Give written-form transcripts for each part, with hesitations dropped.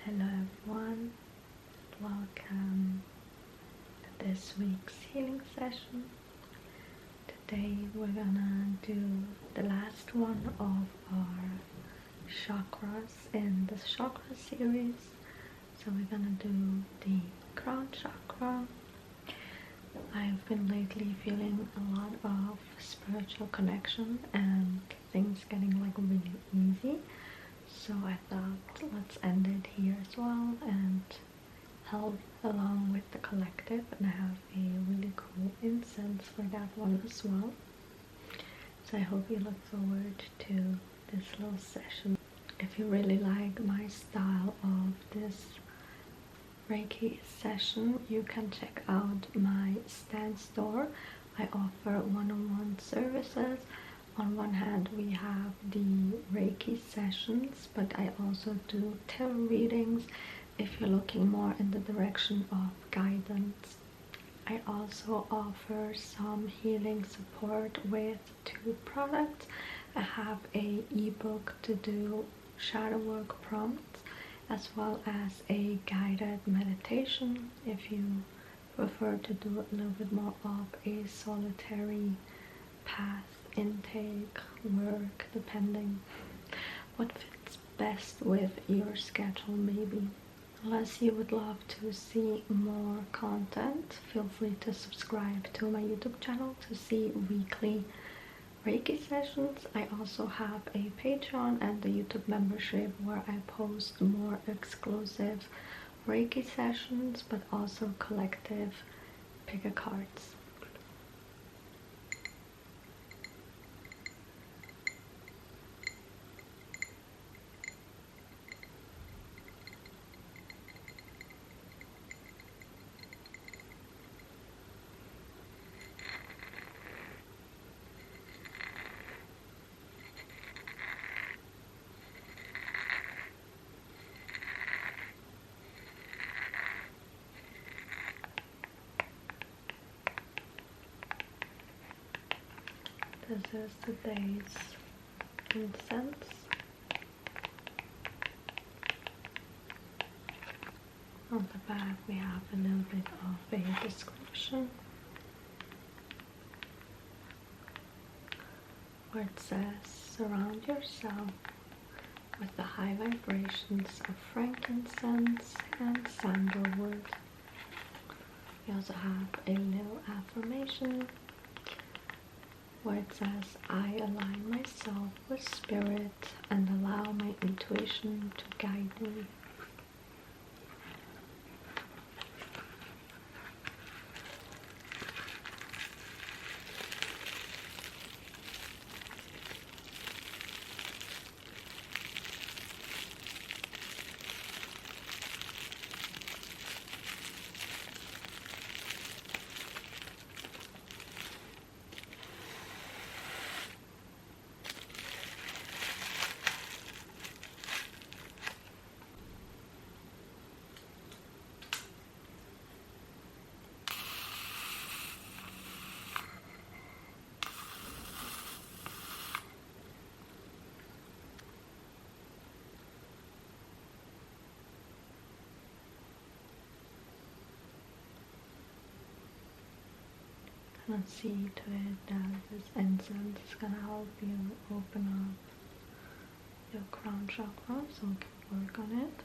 Hello everyone, welcome to this week's healing session. Today we're gonna do the last one of our chakras in this chakra series. So we're gonna do the crown chakra. I've been lately feeling a lot of spiritual connection and things getting like really easy. So I thought let's end it here as well and help along with the collective, and I have a really cool incense for that one as well. So I hope you look forward to this little session. If you really like my style of this Reiki session, you can check out my stand store. I offer one-on-one services. On one hand, we have the Reiki sessions, but I also do tarot readings if you're looking more in the direction of guidance. I also offer some healing support with 2 products. I have a ebook to do Shadowwork prompts, as well as a guided meditation if you prefer to do a little bit more of a solitary path intake work, depending what fits best with your schedule maybe. Unless you would love to see more content, feel free to subscribe to my YouTube channel to see weekly Reiki sessions. I also have a Patreon and a YouTube membership where I post more exclusive Reiki sessions, but also collective pick cards. This is today's incense. On the back we have a little bit of a description where it says, surround yourself with the high vibrations of frankincense and sandalwood. We also have a little affirmation where it says, I align myself with spirit and allow my intuition to guide me. And see to it that this incense is gonna help you open up your crown chakra, so we can work on it,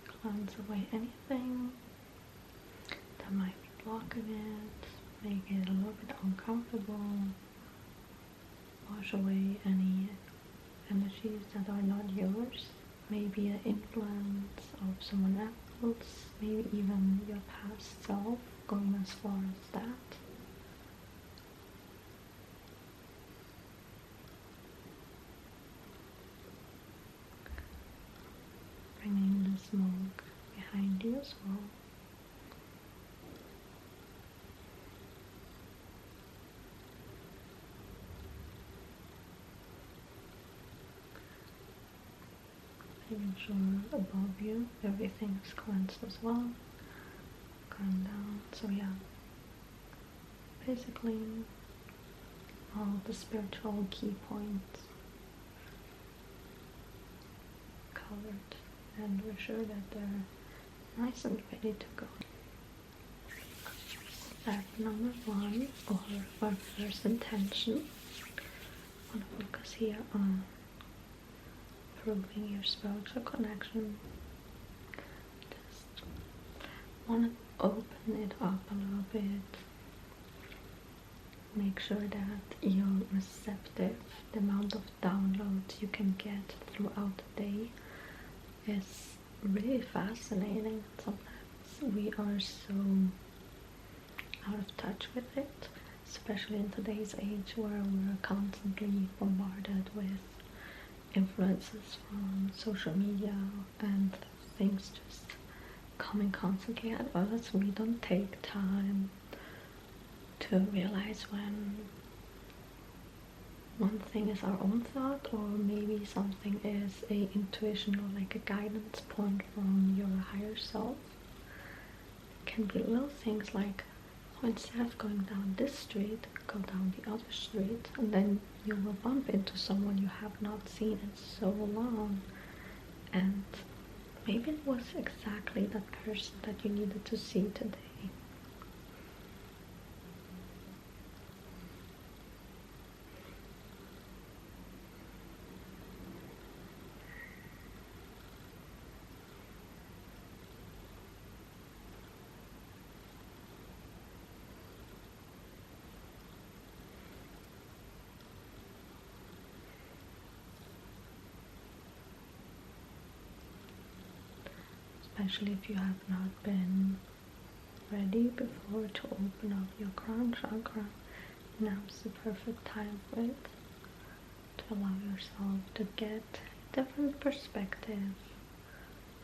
cleanse away anything that might be blocking it, make it a little bit uncomfortable, wash away any energies that are not yours, maybe an influence of someone else, maybe even your past self, going as far as that. Bringing the smoke behind you as well. Making sure above you everything is cleansed as well. Going down. So yeah, basically all the spiritual key points covered. and we're sure that they're nice and ready to go. Step number 1, or our first intention. I want to focus here on improving your spiritual connection. Just want to open it up a little bit. Make sure that you're receptive. The amount of downloads you can get throughout the day is really fascinating. Sometimes we are so out of touch with it, especially in today's age where we're constantly bombarded with influences from social media and things just coming constantly at us. We don't take time to realize when one thing is our own thought, or maybe something is a intuition or like a guidance point from your higher self. It can be little things like, oh, instead of going down this street, go down the other street, and then you will bump into someone you have not seen in so long, and maybe it was exactly that person that you needed to see today. Especially if you have not been ready before to open up your crown chakra, now's the perfect time for it, to allow yourself to get a different perspective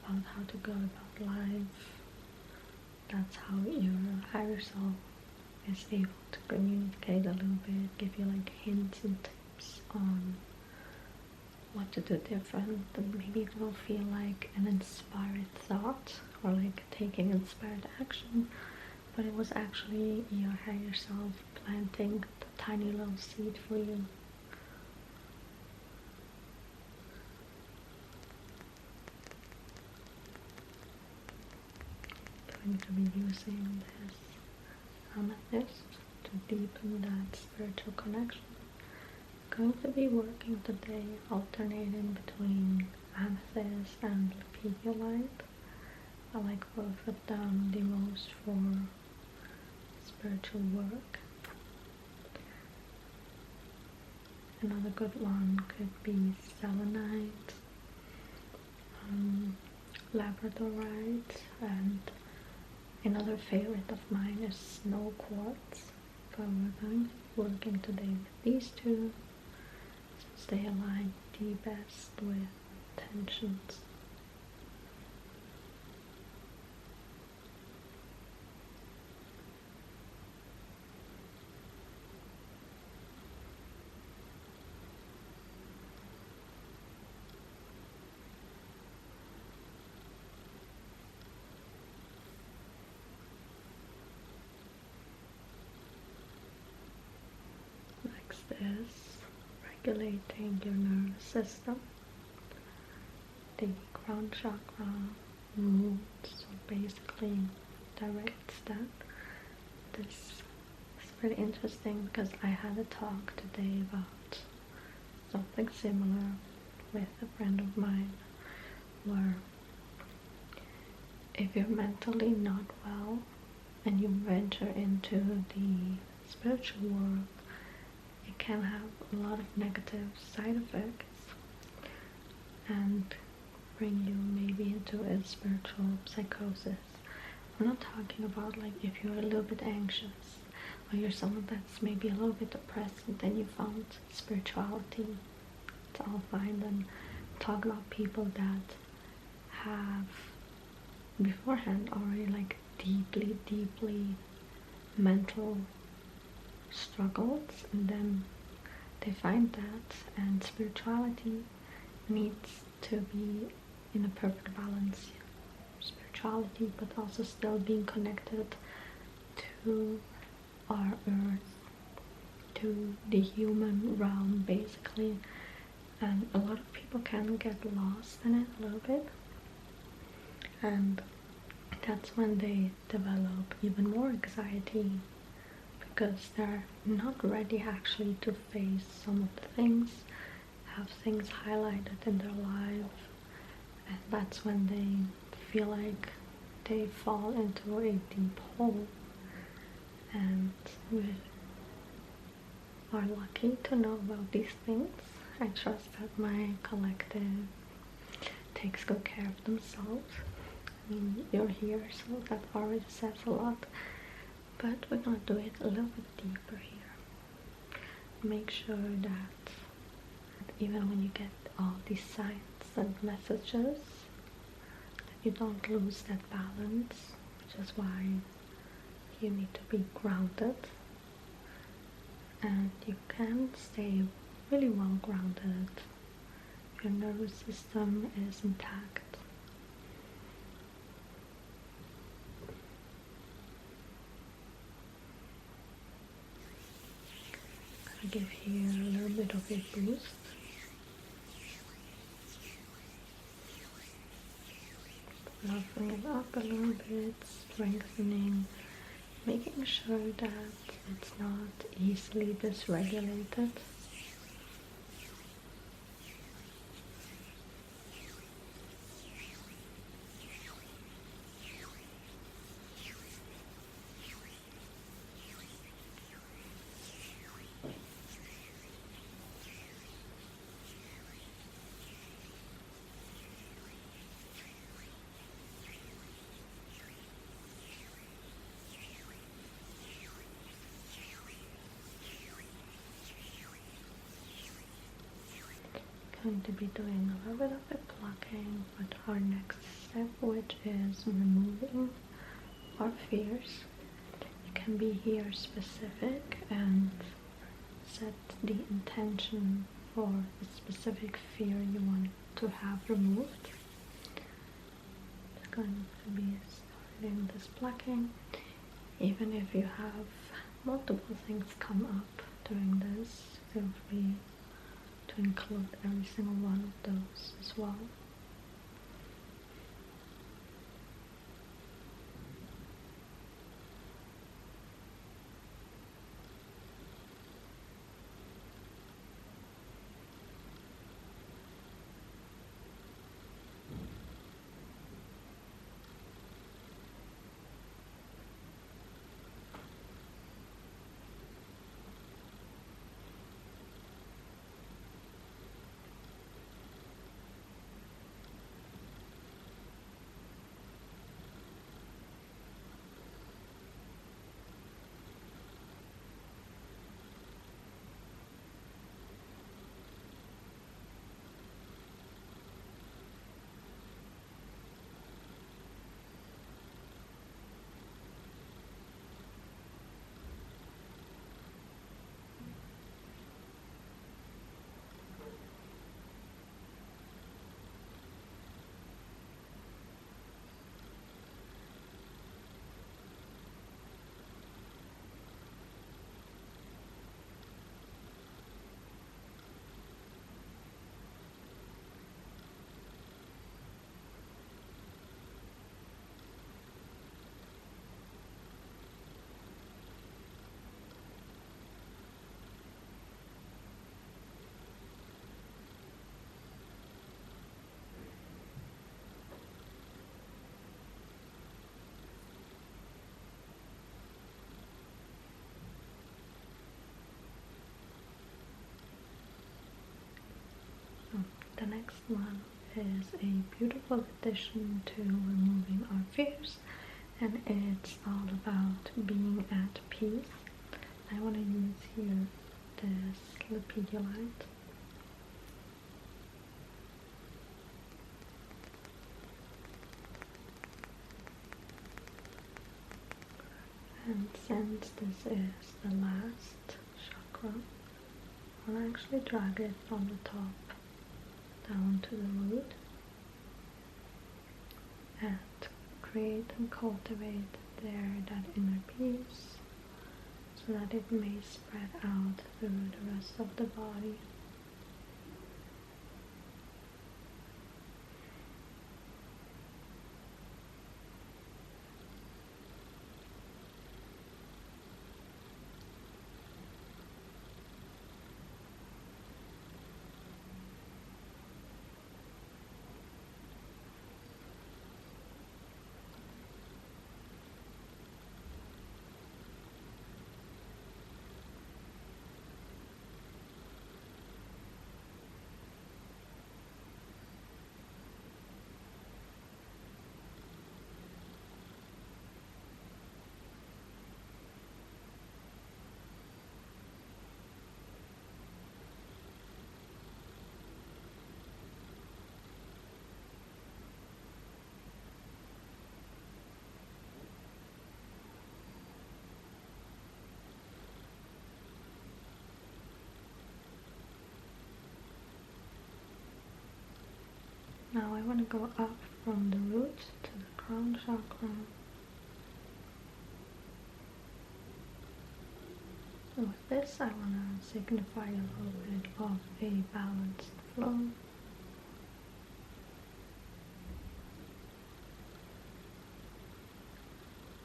about how to go about life. That's how your higher self is able to communicate a little bit, give you like hints and tips on what to do different, and maybe it will feel like an inspired thought or like taking inspired action, but it was actually your higher self planting the tiny little seed for you. I'm going to be using this amethyst to deepen that spiritual connection. Going to be working today alternating between amethyst and lepidolite. I like both of them the most for spiritual work. Another good one could be selenite, labradorite, and another favorite of mine is snow quartz. So we're going to be working today with these two, since they align the best with tensions. Next is regulating your nervous system. The crown chakra moves, so basically directs that. This is pretty interesting because I had a talk today about something similar with a friend of mine, where if you're mentally not well and you venture into the spiritual world, it can have a lot of negative side effects and bring you maybe into a spiritual psychosis. I'm not talking about like if you're a little bit anxious or you're someone that's maybe a little bit depressed and then you found spirituality. It's all fine. Then talk about people that have beforehand already like deeply mental struggles, and then they find that, and spirituality needs to be in a perfect balance. Spirituality, but also still being connected to our earth, to the human realm basically. And a lot of people can get lost in it a little bit, and that's when they develop even more anxiety because they're not ready actually to face some of the things, have things highlighted in their life, and that's when they feel like they fall into a deep hole. And we are lucky to know about these things. I trust that my collective takes good care of themselves. I mean, you're here, so that already says a lot. But we're gonna do it a little bit deeper here. Make sure that even when you get all these signs and messages, that you don't lose that balance, which is why you need to be grounded. And you can stay really well grounded. Your nervous system is intact. I give here a little bit of a boost. Fluffing it up a little bit, strengthening, making sure that it's not easily dysregulated. Going to be doing a little bit of a plucking with our next step, which is removing our fears. You can be here specific and set the intention for a specific fear you want to have removed. It's going to be starting this plucking. Even if you have multiple things come up during this, feel free to include every single one of those as well. The next one is a beautiful addition to removing our fears, and it's all about being at peace. I want to use here this lepidolite. And since this is the last chakra, I'll actually drag it from the top down to the root and create and cultivate there that inner peace so that it may spread out through the rest of the body. I want to go up from the root to the crown chakra. With this, I want to signify a little bit of a balanced flow.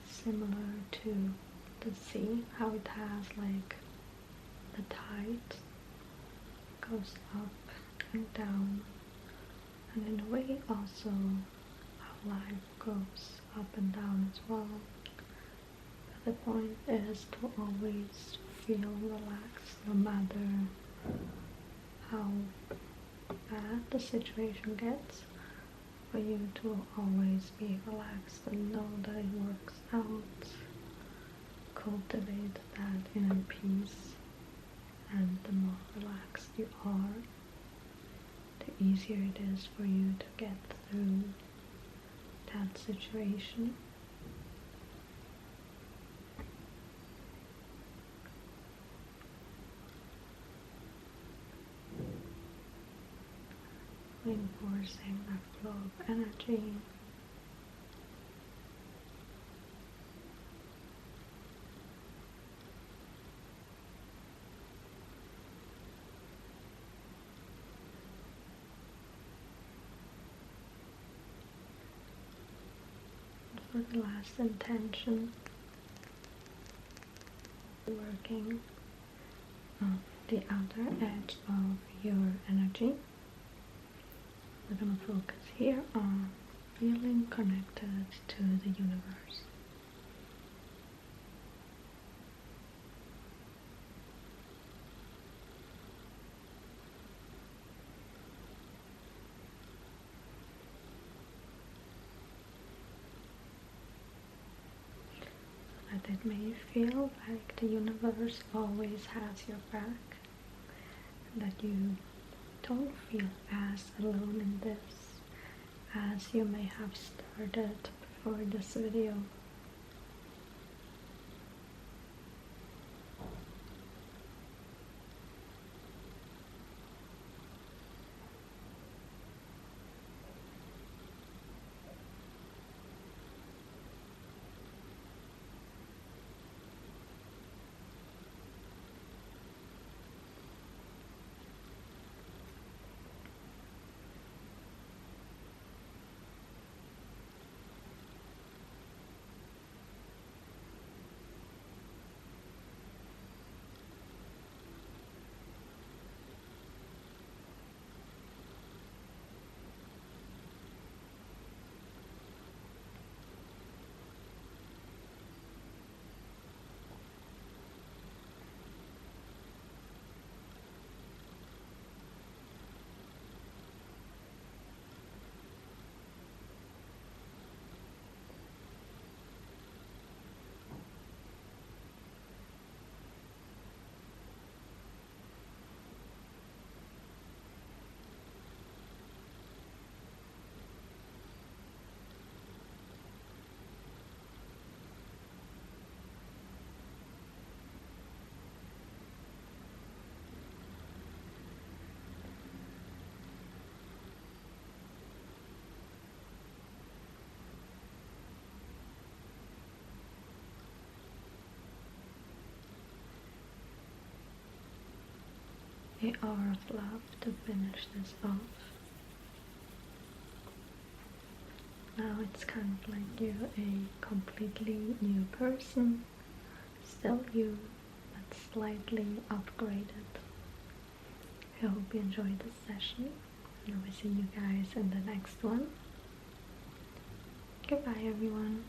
Similar to the sea, how it has like the tide goes up and down, and in a way also how life goes up and down as well. But the point is to always feel relaxed no matter how bad the situation gets, for you to always be relaxed and know that it works out. Cultivate that inner peace, and the more relaxed you are, the easier it is for you to get through that situation. Reinforcing that flow of energy. And for the last intention, working on the outer edge of your energy. We're going to focus here on feeling connected to the universe. That it may feel like the universe always has your back, and that you don't feel as alone in this as you may have started before this video. The hour of love to finish this off. Now it's kind of like you're a completely new person, still you, but slightly upgraded. I hope you enjoyed this session, and I will see you guys in the next one. Goodbye everyone.